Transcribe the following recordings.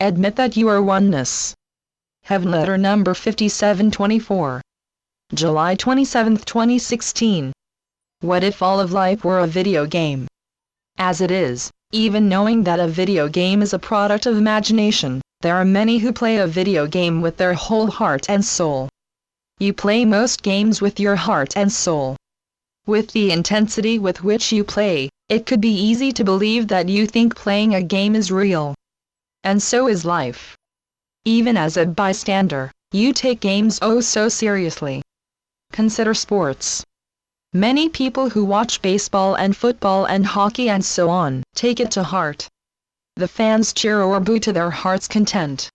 Admit that you are oneness. Heavenletter number 5724. July 27, 2016. What if all of life were a video game? As it is, even knowing that a video game is a product of imagination, there are many who play a video game with their whole heart and soul. You play most games with your heart and soul. With the intensity with which you play, it could be easy to believe that you think playing a game is real. And so is life. Even as a bystander, you take games oh so seriously. Consider sports. Many people who watch baseball and football and hockey and so on take it to heart. The fans cheer or boo to their heart's content.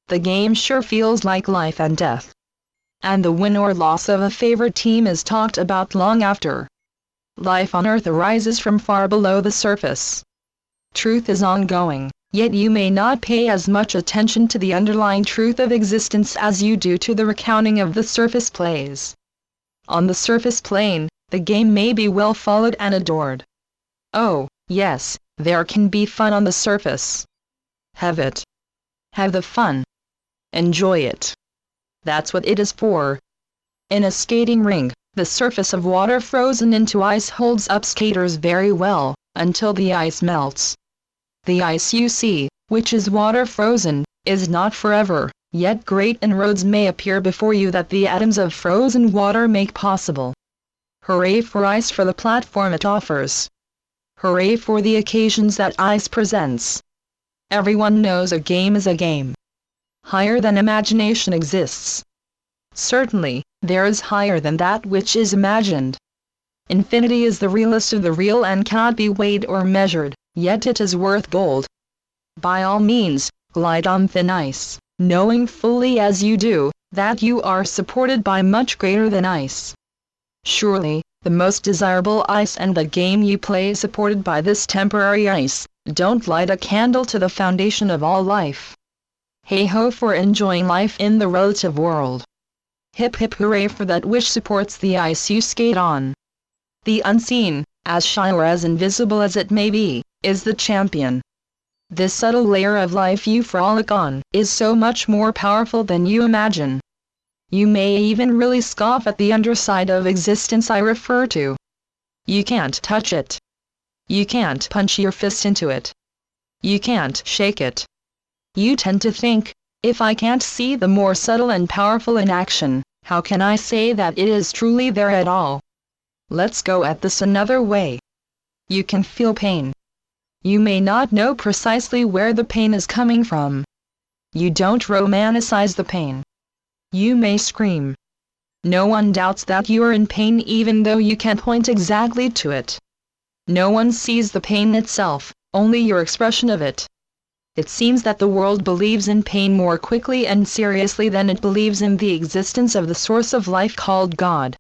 The game sure feels like life and death. And the win or loss of a favorite team is talked about long after. Life on Earth arises from far below the surface. Truth is ongoing, yet you may not pay as much attention to the underlying truth of existence as you do to the recounting of the surface plays. On the surface plane, the game may be well followed and adored. Oh, yes, there can be fun on the surface. Have it. Have the fun. Enjoy it. That's what it is for. In a skating rink, the surface of water frozen into ice holds up skaters very well, until the ice melts. The ice you see, which is water frozen, is not forever, yet great inroads may appear before you that the atoms of frozen water make possible. Hooray for ice, for the platform it offers. Hooray for the occasions that ice presents. Everyone knows a game is a game. Higher than imagination exists. Certainly, there is higher than that which is imagined. Infinity is the realest of the real and cannot be weighed or measured, yet it is worth gold. By all means, glide on thin ice, knowing fully as you do, that you are supported by much greater than ice. Surely, the most desirable ice and the game you play is supported by this temporary ice. Don't light a candle to the foundation of all life. Hey ho for enjoying life in the relative world. Hip hip hooray for that which supports the ice you skate on. The unseen, as shy or as invisible as it may be, is the champion. This subtle layer of life you frolic on is so much more powerful than you imagine. You may even really scoff at the underside of existence I refer to. You can't touch it. You can't punch your fist into it. You can't shake it. You tend to think, if I can't see the more subtle and powerful in action, how can I say that it is truly there at all? Let's go at this another way. You can feel pain. You may not know precisely where the pain is coming from. You don't romanticize the pain. You may scream. No one doubts that you are in pain even though you can't point exactly to it. No one sees the pain itself, only your expression of it. It seems that the world believes in pain more quickly and seriously than it believes in the existence of the source of life called God.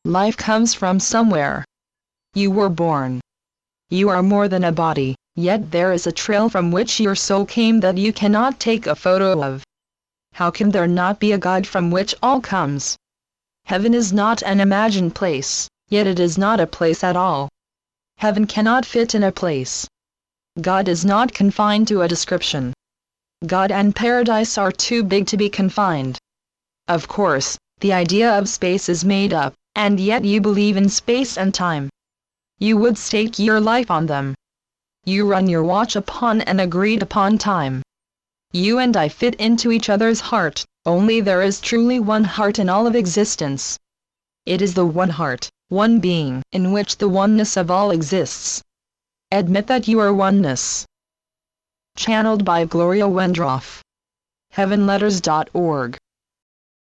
Life comes from somewhere. You were born. You are more than a body, yet there is a trail from which your soul came that you cannot take a photo of. How can there not be a God from which all comes? Heaven is not an imagined place, yet it is not a place at all. Heaven cannot fit in a place. God is not confined to a description. God and paradise are too big to be confined. Of course, the idea of space is made up, and yet you believe in space and time. You would stake your life on them. You run your watch upon an agreed upon time. You and I fit into each other's heart, only there is truly one heart in all of existence. It is the one heart, one being, in which the oneness of all exists. Admit that you are oneness. Channeled by Gloria Wendroff. Heavenletters.org